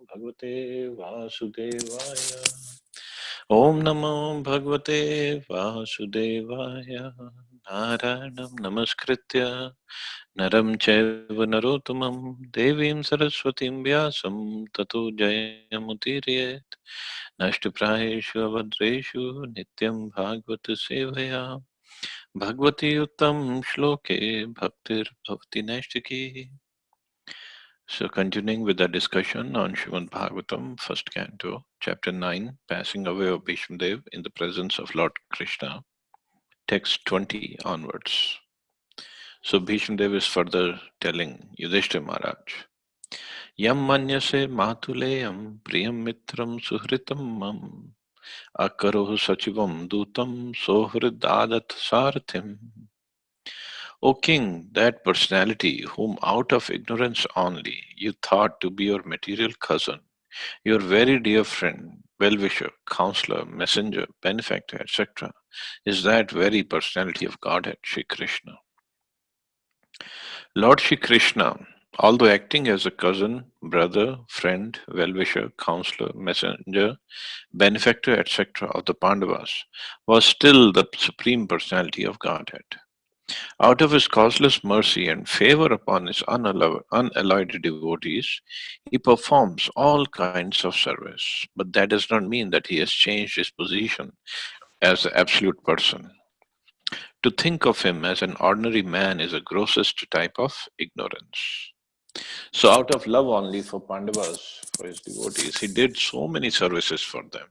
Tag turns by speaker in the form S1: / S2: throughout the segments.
S1: Bhagavate Vasudevaya. Om Namo Bhagavate Vasudevaya. Narayanam Namaskritya Naram Chaiva Narottamam Devim Saraswatim Vyasam Tato Jayamutiriyet Nashtuprayeshu Avadreshu Nityam Bhagavata Sevaya Bhagavati Uttam Shloke Bhaktir Bhavati Nashtaki. So, continuing with the discussion on Srimad Bhagavatam, first canto, chapter 9, passing away of Bhishmadev in the presence of Lord Krishna, text 20 onwards. So, Bhishmadev is further telling Yudhishthira Maharaj, Yam manyase matuleyam priyam mitram suhritam mam akarohu sachivam dutam sohridadat sarathim. O king, that personality whom out of ignorance only you thought to be your material cousin, your very dear friend, well-wisher, counselor, messenger, benefactor, etc., is that very personality of Godhead, Shri Krishna. Lord Shri Krishna, although acting as a cousin, brother, friend, well-wisher, counselor, messenger, benefactor, etc. of the Pandavas, was still the supreme personality of Godhead. Out of his causeless mercy and favor upon his unalloyed devotees, he performs all kinds of service. But that does not mean that he has changed his position as the absolute person. To think of him as an ordinary man is a grossest type of ignorance. So, out of love only for Pandavas, for his devotees, he did so many services for them.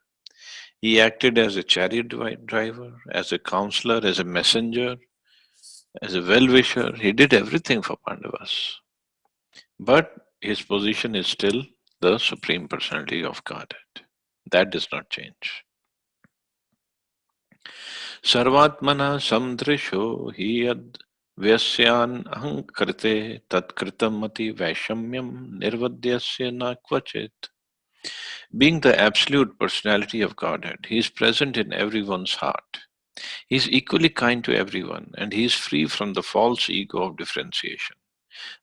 S1: He acted as a chariot driver, as a counselor, as a messenger, as a well-wisher. He did everything for Pandavas. But his position is still the Supreme Personality of Godhead. That does not change. Sarvatmana samdrisho hiyad vyasyan ahankrite tatkritam mati vaishamyam nirvadyasya na kvachit. Being the absolute personality of Godhead, he is present in everyone's heart. He is equally kind to everyone, and he is free from the false ego of differentiation.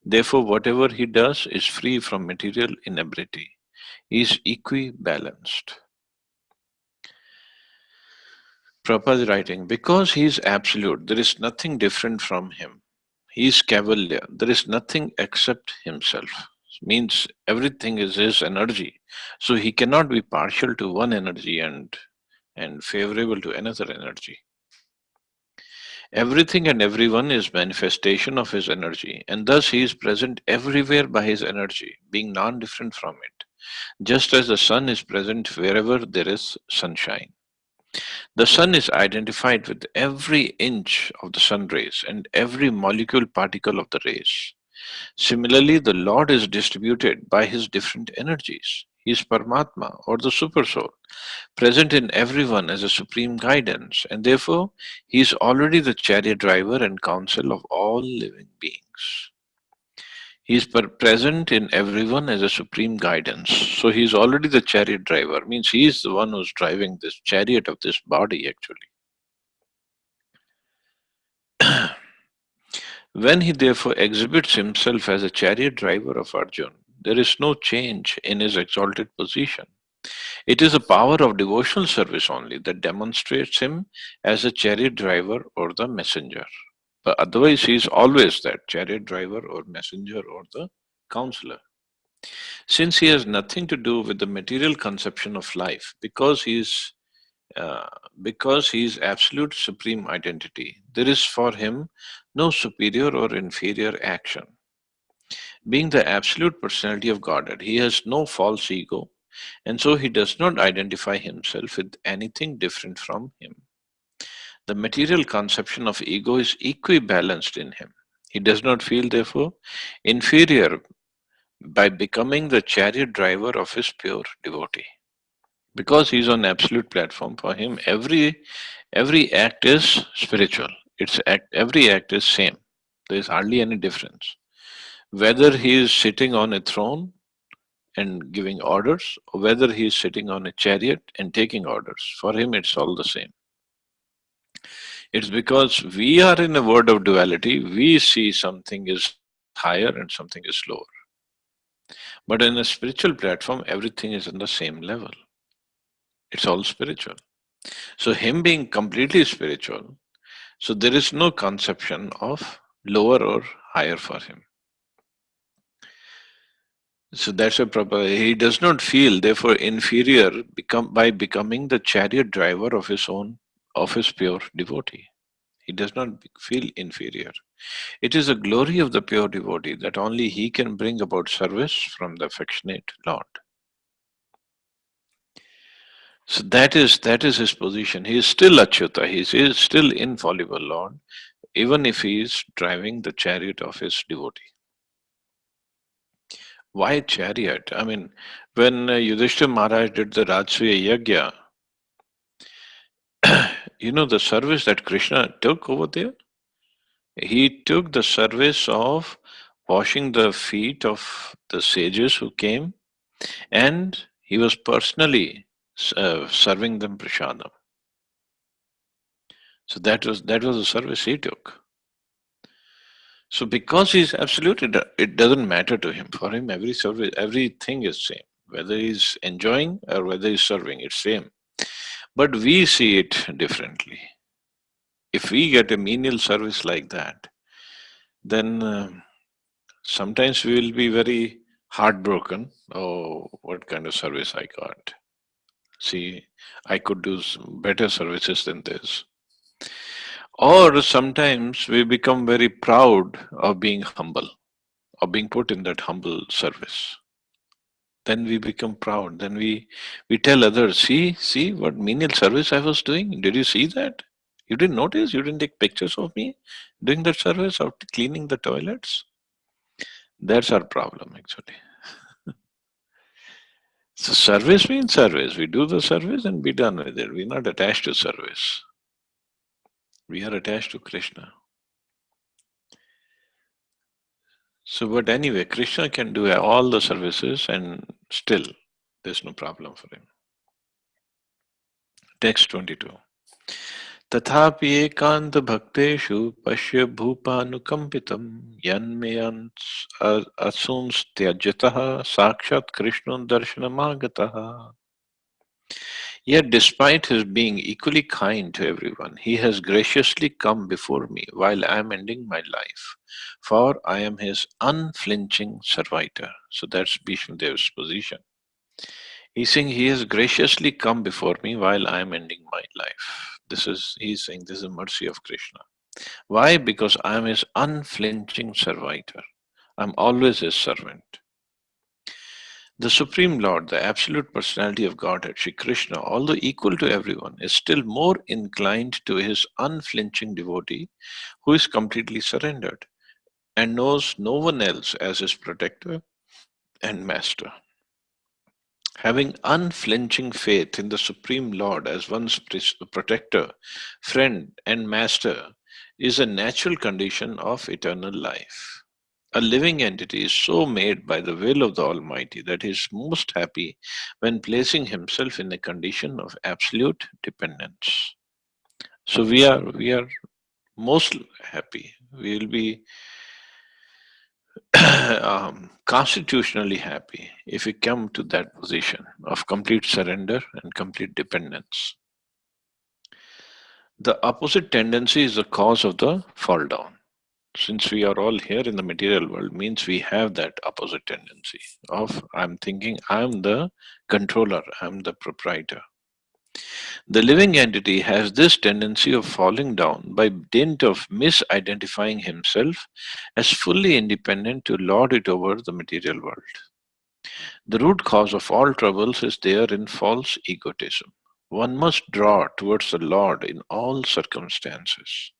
S1: Therefore, whatever he does is free from material inability. He is equibalanced. Prabhupada is writing, because he is absolute, there is nothing different from him. He is Kavalya, there is nothing except himself. Means everything is his energy. So he cannot be partial to one energy and favorable to another energy. Everything and everyone is manifestation of his energy, and thus he is present everywhere by his energy, being non-different from it, just as the sun is present wherever there is sunshine. The sun is identified with every inch of the sun rays and every molecule particle of the rays. Similarly, the Lord is distributed by his different energies. He is Paramatma, or the Supersoul, present in everyone as a supreme guidance, and therefore he is already the chariot driver and counsel of all living beings. He is present in everyone as a supreme guidance. So he is already the chariot driver, means he is the one who's driving this chariot of this body actually. When he therefore exhibits himself as a chariot driver of Arjun, there is no change in his exalted position. It is the power of devotional service only that demonstrates him as a chariot driver or the messenger. But otherwise, he is always that chariot driver or messenger or the counselor. Since he has nothing to do with the material conception of life, uh, because he is absolute supreme identity, there is for him no superior or inferior action. Being the absolute personality of Godhead, he has no false ego, and so he does not identify himself with anything different from him. The material conception of ego is equibalanced in him. He does not feel, therefore, inferior by becoming the chariot driver of his pure devotee. Because he is on absolute platform, for him every act is spiritual. Every act is same. There is hardly any difference. Whether he is sitting on a throne and giving orders, or whether he is sitting on a chariot and taking orders, for him it's all the same. It's because we are in a world of duality, we see something is higher and something is lower. But in a spiritual platform, everything is on the same level. It's all spiritual. So, him being completely spiritual, so there is no conception of lower or higher for him. So that's a proper. He does not feel therefore inferior by becoming the chariot driver of his pure devotee. He does not feel inferior. It is a glory of the pure devotee that only he can bring about service from the affectionate Lord. So that is his position. He is still Achyuta. He is still infallible Lord, even if he is driving the chariot of his devotee. Why chariot? I mean, when Yudhishthira Maharaj did the Rajsuya Yagya, the service that Krishna took over there? He took the service of washing the feet of the sages who came, and he was personally serving them prasadam. So that was the service he took. So because he's absolute, it doesn't matter to him. For him, every service, everything is same. Whether he's enjoying or whether he's serving, it's same. But we see it differently. If we get a menial service like that, then sometimes we will be very heartbroken. Oh, what kind of service I got? See, I could do better services than this. Or sometimes we become very proud of being humble, of being put in that humble service. Then we become proud. Then we tell others, see what menial service I was doing. Did you see that? You didn't notice? You didn't take pictures of me doing that service of cleaning the toilets? That's our problem, actually. So service means service. We do the service and be done with it. We're not attached to service. We are attached to Krishna. So, but anyway, Krishna can do all the services and still there's no problem for him. Text 22. तथापि एकांत भक्तेषु पश्य भूपानुकंपितं यन्मे असंस्त्यजतः साक्षात् कृष्णो दर्शनमागतः. Yet despite his being equally kind to everyone, he has graciously come before me while I am ending my life, for I am his unflinching servitor. So that's Bhishma Dev's position. He's saying he has graciously come before me while I am ending my life. He's saying this is mercy of Krishna. Why? Because I am his unflinching servitor. I'm always his servant. The Supreme Lord, the absolute personality of Godhead, Sri Krishna, although equal to everyone, is still more inclined to his unflinching devotee who is completely surrendered and knows no one else as his protector and master. Having unflinching faith in the Supreme Lord as one's protector, friend, and master is a natural condition of eternal life. A living entity is so made by the will of the Almighty that he is most happy when placing himself in a condition of absolute dependence. So we are most happy. We will be constitutionally happy if we come to that position of complete surrender and complete dependence. The opposite tendency is the cause of the fall down. Since we are all here in the material world, means we have that opposite tendency of I'm thinking I'm the controller, I'm the proprietor. The living entity has this tendency of falling down by dint of misidentifying himself as fully independent to lord it over the material world. The root cause of all troubles is there in false egotism. One must draw towards the Lord in all circumstances.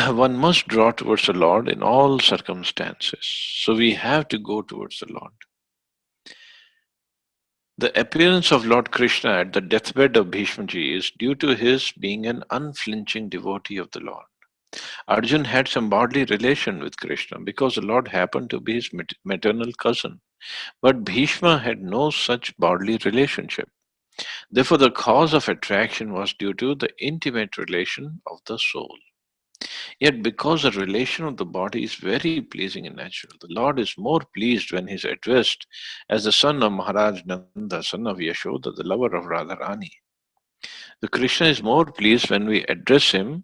S1: One must draw towards the Lord in all circumstances. So we have to go towards the Lord. The appearance of Lord Krishna at the deathbed of Bhishmaji is due to his being an unflinching devotee of the Lord. Arjun had some bodily relation with Krishna because the Lord happened to be his maternal cousin. But Bhishma had no such bodily relationship. Therefore, the cause of attraction was due to the intimate relation of the soul. Yet because the relation of the body is very pleasing and natural, the Lord is more pleased when he is addressed as the son of Maharaj Nanda, son of Yashoda, the lover of Radharani. The Krishna is more pleased when we address him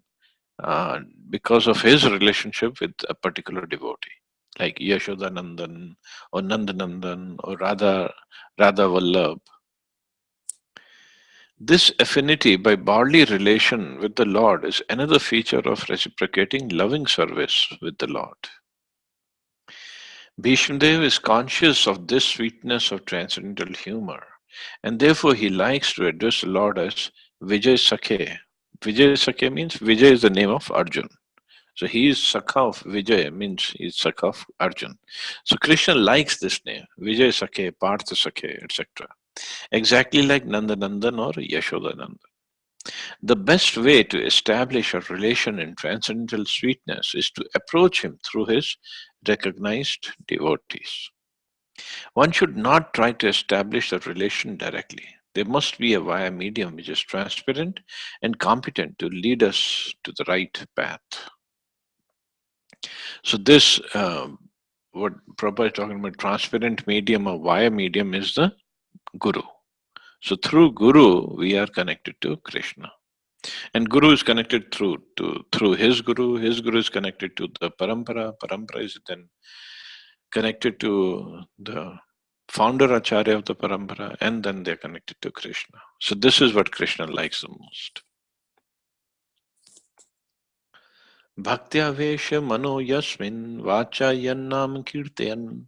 S1: because of his relationship with a particular devotee, like Yashoda Nandan or Nandanandan or Radha Vallabh. This affinity by bodily relation with the Lord is another feature of reciprocating loving service with the Lord. Bhishmadev is conscious of this sweetness of transcendental humor, and therefore he likes to address the Lord as Vijay Sakhe. Vijay Sakhe means Vijay is the name of Arjun. So he is Sakha of Vijay, means he is Sakha of Arjun. So Krishna likes this name, Vijay Sakhe, Partha Sakhe, etc. Exactly like Nandanandan or Yashodanandan. The best way to establish a relation in transcendental sweetness is to approach him through his recognized devotees. One should not try to establish a relation directly. There must be a via medium which is transparent and competent to lead us to the right path. So this, what Prabhupada is talking about, transparent medium or via medium is the Guru. So through Guru, we are connected to Krishna. And Guru is connected through his Guru is connected to the Parampara is then connected to the founder Acharya of the Parampara, and then they're connected to Krishna. So this is what Krishna likes the most. Bhaktya Vesha Mano Yasmin Vacha Yannam Kirtayan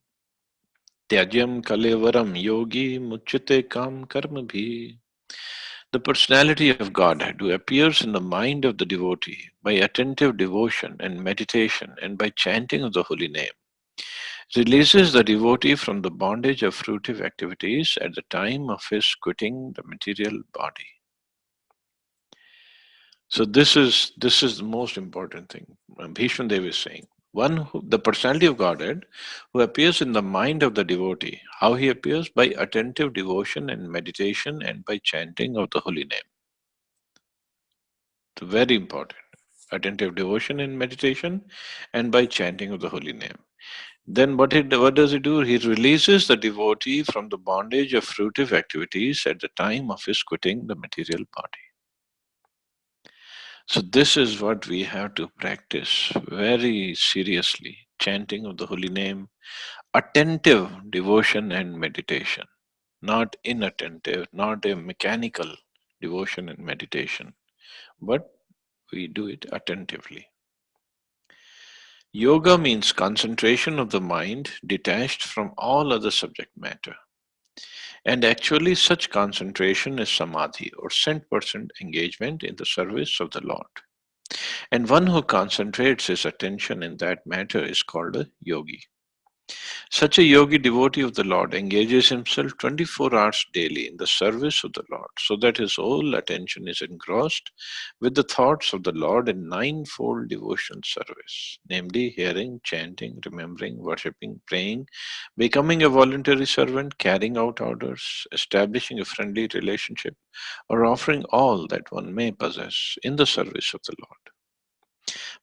S1: Tyajyam Kalevaram Yogi Muchyate Kam Karma Bhi. The personality of Godhead who appears in the mind of the devotee by attentive devotion and meditation and by chanting of the holy name releases the devotee from the bondage of fruitive activities at the time of his quitting the material body. So this is the most important thing. Bhishma Dev is saying, the personality of Godhead who appears in the mind of the devotee. How he appears? By attentive devotion and meditation and by chanting of the holy name. It's very important. Attentive devotion and meditation and by chanting of the holy name. Then what does he do? He releases the devotee from the bondage of fruitive activities at the time of his quitting the material body. So this is what we have to practice very seriously. Chanting of the holy name, attentive devotion and meditation, not inattentive, not a mechanical devotion and meditation, but we do it attentively. Yoga means concentration of the mind detached from all other subject matter. And actually, such concentration is samadhi or 100% engagement in the service of the Lord. And one who concentrates his attention in that matter is called a yogi. Such a yogi devotee of the Lord engages himself 24 hours daily in the service of the Lord, so that his whole attention is engrossed with the thoughts of the Lord in ninefold devotional service, namely hearing, chanting, remembering, worshipping, praying, becoming a voluntary servant, carrying out orders, establishing a friendly relationship, or offering all that one may possess in the service of the Lord.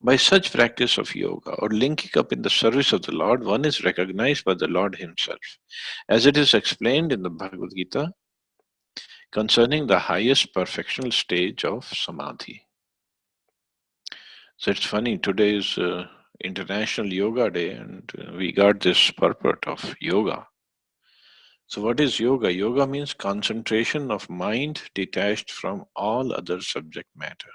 S1: By such practice of yoga or linking up in the service of the Lord, one is recognized by the Lord Himself, as it is explained in the Bhagavad Gita concerning the highest perfectional stage of samadhi. So it's funny, today is International Yoga Day, and we got this purport of yoga. So, what is yoga? Yoga means concentration of mind detached from all other subject matter.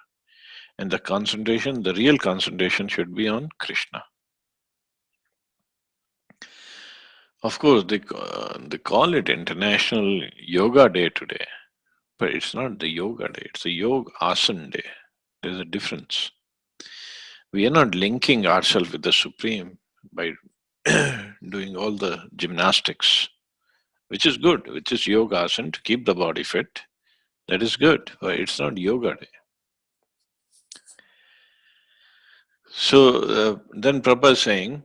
S1: And the real concentration should be on Krishna. Of course, they call it International Yoga Day today, but it's not the Yoga Day, it's the Yoga Asan Day. There's a difference. We are not linking ourselves with the Supreme by doing all the gymnastics, which is good, which is Yoga Asan to keep the body fit. That is good, but it's not Yoga Day. So then Prabhupada is saying,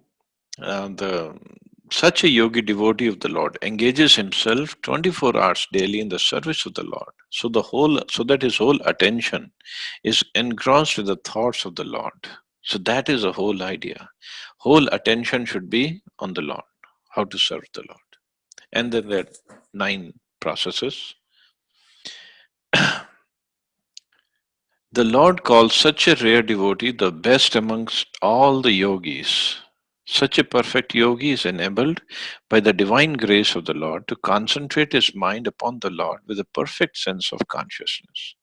S1: such a yogi devotee of the Lord engages himself 24 hours daily in the service of the Lord, so that his whole attention is engrossed with the thoughts of the Lord. So that is the whole idea. Whole attention should be on the Lord, how to serve the Lord. And then there are 9 processes. The Lord calls such a rare devotee the best amongst all the yogis. Such a perfect yogi is enabled by the divine grace of the Lord to concentrate his mind upon the Lord with a perfect sense of consciousness.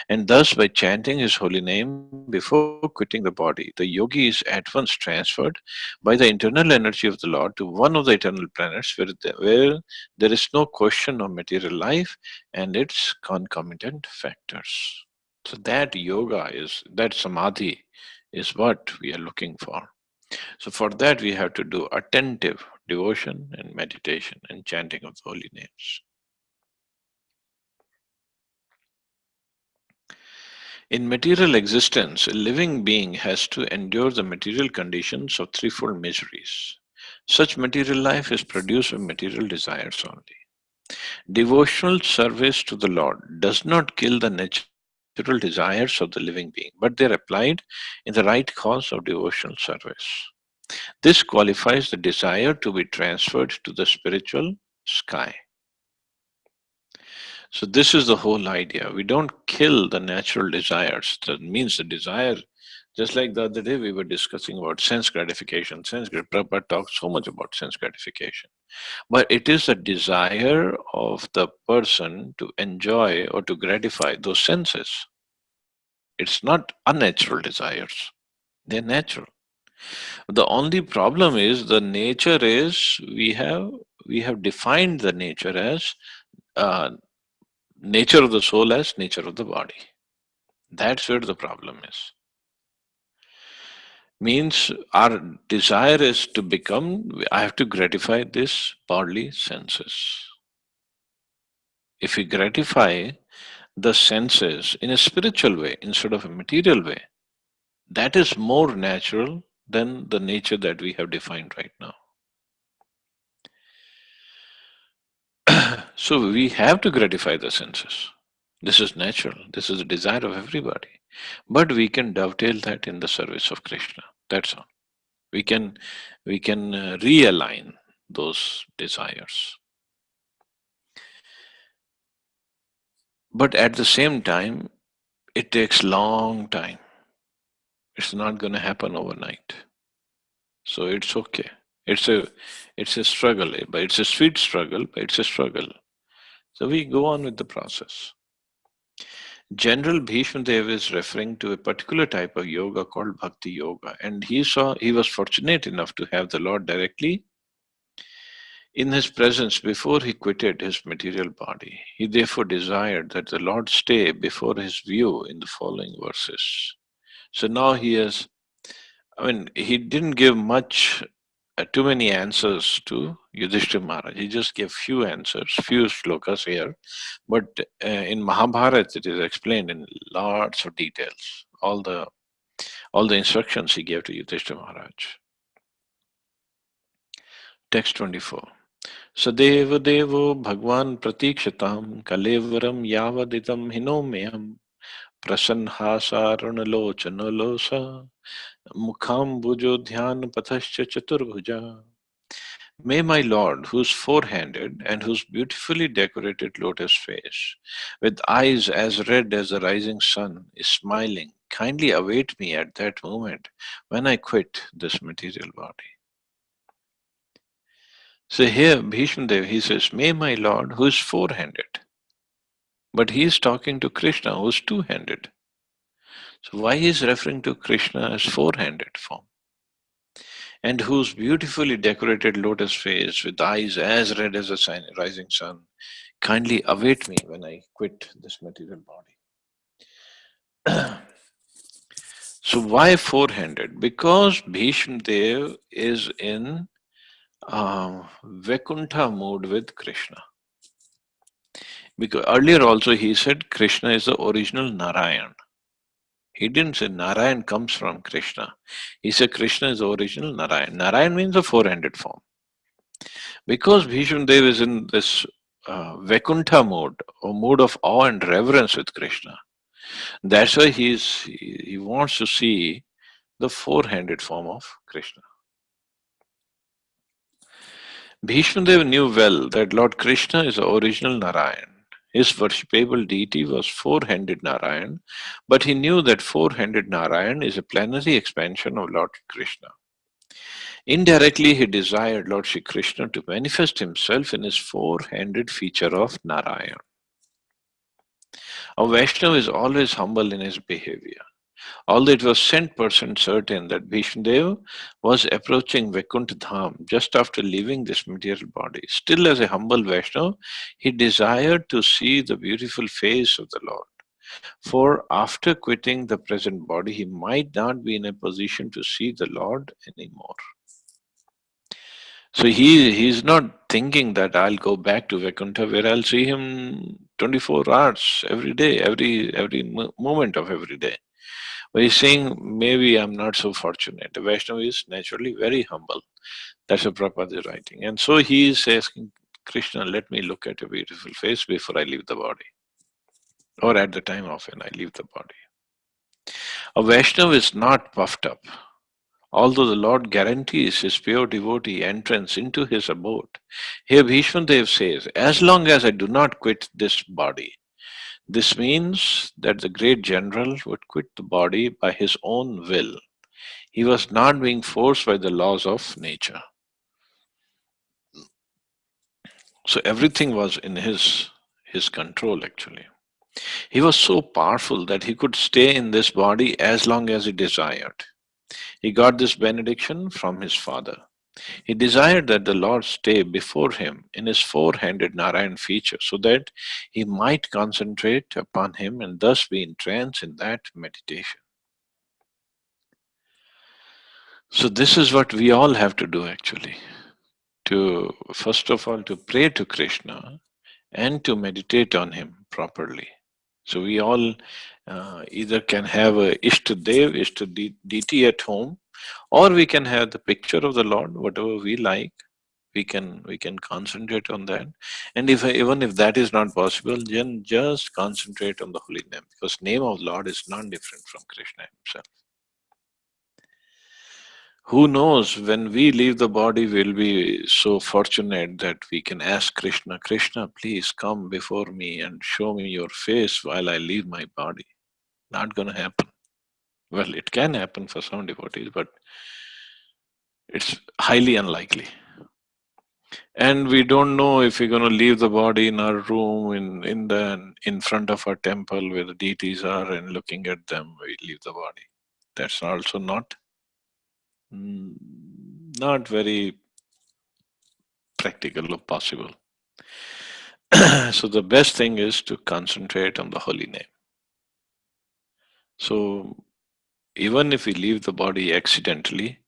S1: And thus, by chanting his holy name before quitting the body, the yogi is at once transferred by the internal energy of the Lord to one of the eternal planets where there is no question of material life and its concomitant factors. So that yoga is, that samadhi is what we are looking for. So for that we have to do attentive devotion and meditation and chanting of the holy names. In material existence, a living being has to endure the material conditions of threefold miseries. Such material life is produced by material desires only. Devotional service to the Lord does not kill the natural desires of the living being, but they are applied in the right cause of devotional service. This qualifies the desire to be transferred to the spiritual sky. So this is the whole idea. We don't kill the natural desires. That means the desire, just like the other day we were discussing about sense gratification. Prabhupada talks so much about sense gratification. But it is a desire of the person to enjoy or to gratify those senses. It's not unnatural desires. They're natural. The only problem is the nature is we have defined the nature as uh, nature of the soul as nature of the body. That's where the problem is. Means our desire is to become, I have to gratify this bodily senses. If we gratify the senses in a spiritual way instead of a material way, that is more natural than the nature that we have defined right now. So we have to gratify the senses. This is natural. This is the desire of everybody. But we can dovetail that in the service of Krishna. That's all. We can realign those desires. But at the same time, it takes long time. It's not going to happen overnight. So it's okay. It's a struggle, but it's a sweet struggle, but it's a struggle. So we go on with the process. General Bhishma Dev is referring to a particular type of yoga called Bhakti Yoga, and he was fortunate enough to have the Lord directly in his presence before he quitted his material body. He therefore desired that the Lord stay before his view in the following verses. So now he didn't give too many answers to Yudhishthira Maharaj. He just gave few answers, few shlokas here. But in Mahabharata, it is explained in lots of details. All the instructions he gave to Yudhishthira Maharaj. Text 24. Sadeva Devo Bhagwan Pratikshatam Kalevaram Yavaditam Hinomyam Prasanhasaranalochanolosa Mukham Bhujo Dhyan Pathascha Chaturbhuja. May my Lord, who is four-handed and whose beautifully decorated lotus face, with eyes as red as the rising sun, is smiling, kindly await me at that moment when I quit this material body. So here, Bhishma Dev, he says, may my Lord, who is four-handed, but he is talking to Krishna, who is two-handed. So why he is referring to Krishna as four-handed form? And whose beautifully decorated lotus face with eyes as red as the rising sun, kindly await me when I quit this material body. So why four-handed? Because Bhishma Dev is in Vaikuntha mood with Krishna. Because earlier also he said Krishna is the original Narayan. He didn't say Narayan comes from Krishna. He said Krishna is the original Narayan. Narayan means a four-handed form. Because Bhishma Dev is in this Vaikuntha mode, or mood of awe and reverence with Krishna, that's why he wants to see the four-handed form of Krishna. Bhishmadev knew well that Lord Krishna is the original Narayan. His worshipable deity was four-handed Narayan, but he knew that four-handed Narayan is a plenary expansion of Lord Krishna. Indirectly, he desired Lord Shri Krishna to manifest himself in his four-handed feature of Narayan. A Vaishnava is always humble in his behavior. Although it was 100% certain that Bhishmadev was approaching Vaikuntha Dham just after leaving this material body, still as a humble Vaishnava, he desired to see the beautiful face of the Lord. For after quitting the present body, he might not be in a position to see the Lord anymore. So he's not thinking that I'll go back to Vaikuntha where I'll see him 24 hours every day, every moment of every day. But he's saying maybe I'm not so fortunate. The Vaishnava is naturally very humble. That's what Prabhupada is writing. And so he is asking Krishna, let me look at your beautiful face before I leave the body. Or at the time of when I leave the body. A Vaishnava is not puffed up. Although the Lord guarantees his pure devotee entrance into his abode, here Bhishmadev says, as long as I do not quit this body, this means that the great general would quit the body by his own will. He was not being forced by the laws of nature. So everything was in his control actually. He was so powerful that he could stay in this body as long as he desired. He got this benediction from his father. He desired that the Lord stay before him in his four-handed Narayan feature so that he might concentrate upon him and thus be entranced in that meditation. So this is what we all have to do actually. To first of all to pray to Krishna and to meditate on him properly. So we all either can have a Ishtadev, Deity at home, or we can have the picture of the Lord, whatever we like. We can concentrate on that, and if even if that is not possible, then just concentrate on the holy name, because name of Lord is not different from Krishna himself. Who knows, when we leave the body, we'll be so fortunate that we can ask Krishna, Krishna, please come before me and show me your face while I leave my body. Not going to happen. Well, it can happen for some devotees, but it's highly unlikely. And we don't know if we're going to leave the body in our room, in front of our temple where the deities are, and looking at them, we leave the body. That's also not very practical or possible. So the best thing is to concentrate on the holy name. So even if we leave the body accidentally,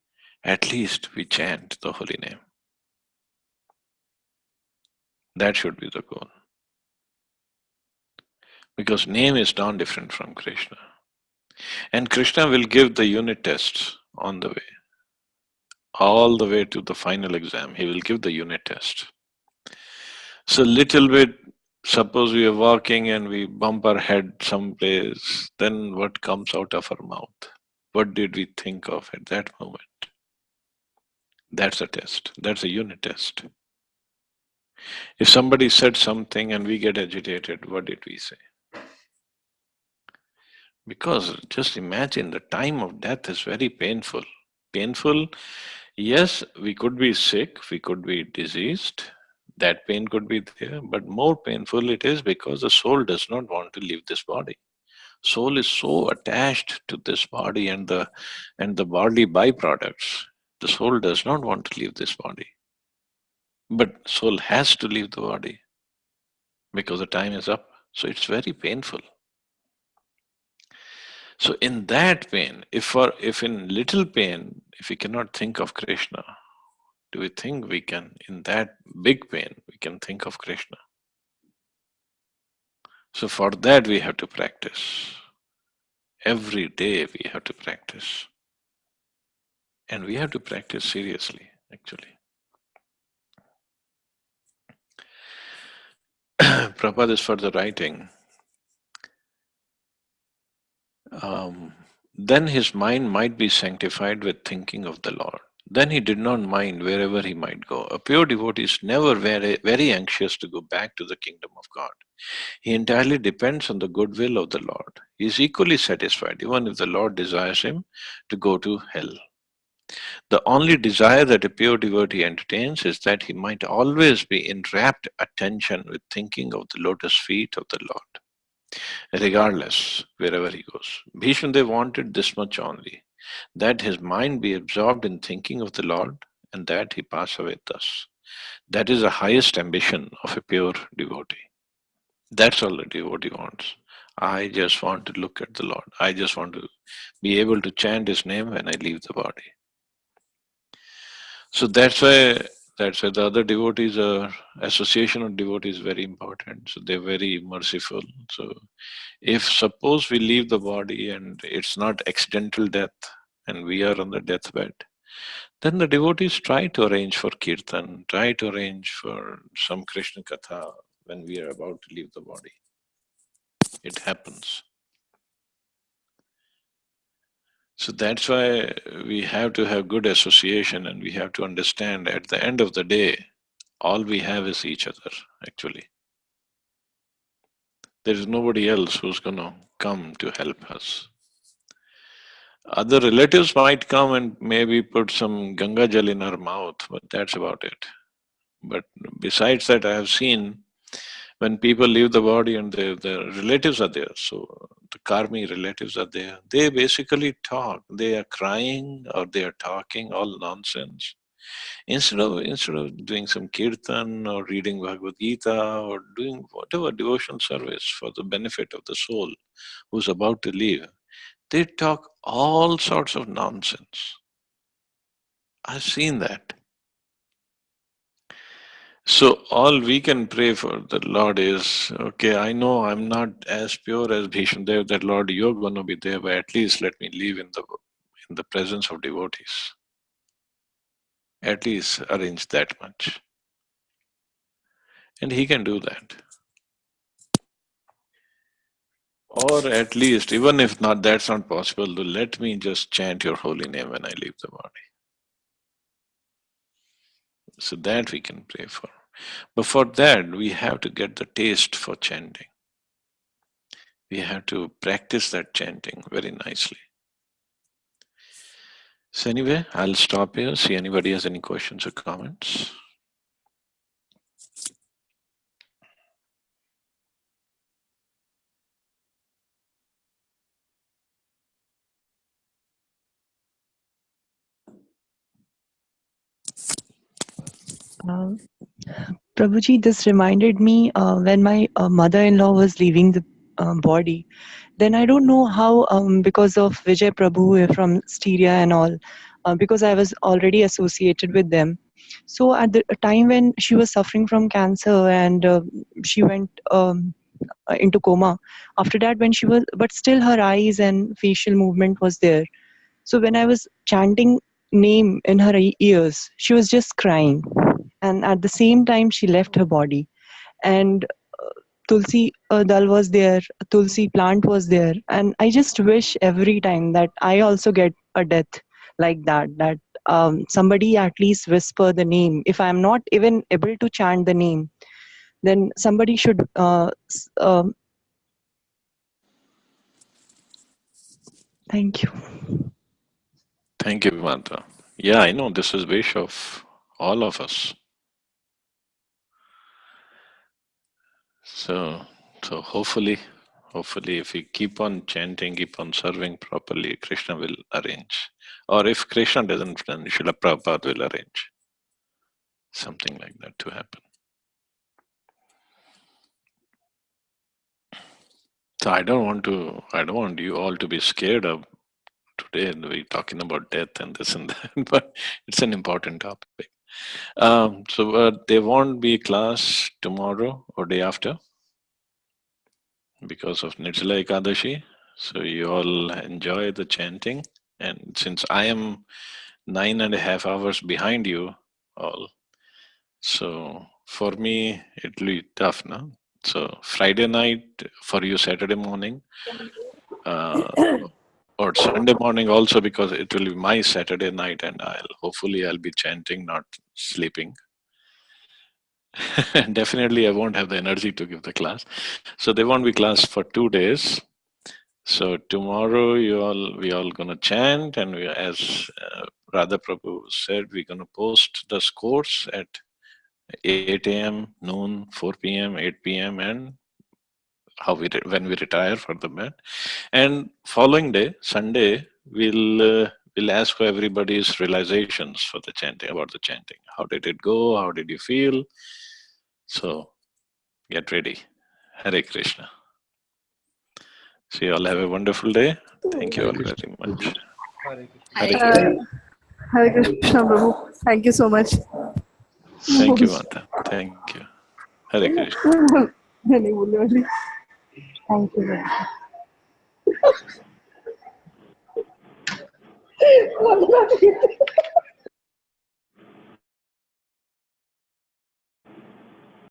S1: at least we chant the holy name. That should be the goal. Because name is not different from Krishna. And Krishna will give the unit tests on the way. All the way to the final exam, he will give the unit test. So little bit, suppose we are walking and we bump our head someplace, then what comes out of our mouth? What did we think of at that moment? That's a test. That's a unit test. If somebody said something and we get agitated, what did we say? Because just imagine, the time of death is very painful. Painful, yes, we could be sick, we could be diseased, that pain could be there, but more painful it is because the soul does not want to leave this body. Soul is so attached to this body and the bodily byproducts. The soul does not want to leave this body. But soul has to leave the body because the time is up. So it's very painful. So in that pain, if in little pain, if we cannot think of Krishna, do we think we can, in that big pain, we can think of Krishna? So for that we have to practice. Every day we have to practice. And we have to practice seriously, actually. Prabhupada is further writing. Then his mind might be sanctified with thinking of the Lord. Then he did not mind wherever he might go. A pure devotee is never very anxious to go back to the kingdom of God. He entirely depends on the goodwill of the Lord. He is equally satisfied, even if the Lord desires him to go to hell. The only desire that a pure devotee entertains is that he might always be in rapt attention with thinking of the lotus feet of the Lord, regardless wherever he goes. Bhishmadev wanted this much only, that his mind be absorbed in thinking of the Lord and that he pass away thus. That is the highest ambition of a pure devotee. That's all the devotee wants. I just want to look at the Lord. I just want to be able to chant his name when I leave the body. So that's why the other devotees are association of devotees is very important. So they're very merciful. So if suppose we leave the body and it's not accidental death and we are on the deathbed, then the devotees try to arrange for kirtan, try to arrange for some Krishna katha when we are about to leave the body. It happens. So that's why we have to have good association and we have to understand at the end of the day, all we have is each other, actually. There is nobody else who's going to come to help us. Other relatives might come and maybe put some Ganga Jal in our mouth, but that's about it. But besides that, I have seen when people leave the body and the relatives are there, so the karmi relatives are there, they basically talk. They are crying or they are talking all nonsense. Instead of doing some kirtan or reading Bhagavad Gita or doing whatever devotional service for the benefit of the soul who's about to leave, they talk all sorts of nonsense. I've seen that. So all we can pray for the Lord is, okay, I know I'm not as pure as Bhishmadev, that Lord, you're going to be there, but at least let me live in the presence of devotees. At least arrange that much. And he can do that. Or at least, even if not, that's not possible, to let me just chant your holy name when I leave the body. So that we can pray for. But for that, we have to get the taste for chanting. We have to practice that chanting very nicely. So anyway, I'll stop here. See anybody has any questions or comments.
S2: Um, Prabhuji, this reminded me when my mother-in-law was leaving the body. Then I don't know how, because of Vijay Prabhu from Styria and all, because I was already associated with them. So at the time when she was suffering from cancer and she went into coma, after that when she was, but still her eyes and facial movement was there. So when I was chanting name in her ears, she was just crying. And at the same time, she left her body. And Tulsi dal was there, Tulsi plant was there. And I just wish every time that I also get a death like that, that somebody at least whisper the name. If I'm not even able to chant the name, then somebody should thank you.
S1: Thank you, Manta. Yeah, I know this is wish of all of us. So hopefully if we keep on chanting, keep on serving properly, Krishna will arrange. Or if Krishna doesn't, then Srila Prabhupada will arrange something like that to happen. So I don't want you all to be scared of today. We're talking about death and this and that, but it's an important topic. So there won't be class tomorrow or day after because of Nirjala Ekadashi. So you all enjoy the chanting. And since I am 9.5 hours behind you all, so for me it'll be tough, no? So Friday night for you, Saturday morning. Uh, or Sunday morning also, because it will be my Saturday night, and I'll be chanting, not sleeping. Definitely, I won't have the energy to give the class. So there won't be class for 2 days. So tomorrow, we all gonna chant, and as Radha Prabhu said, we're gonna post the scores at 8 a.m., noon, 4 p.m., 8 p.m., and when we retire for the bed. And following day, Sunday, we'll ask for everybody's realizations for the chanting, about the chanting. How did it go? How did you feel? So get ready. Hare Krishna. So you all have a wonderful day. Thank you
S3: Hare
S1: all
S3: Krishna.
S1: very much.
S3: Hare Krishna.
S1: Hare
S4: Hare
S1: Krishna.
S4: Hare Krishna Prabhu. Thank you so much.
S1: Thank you, Mata. Thank you. Hare Krishna.
S4: नहीं बोलने वाली. Thank you.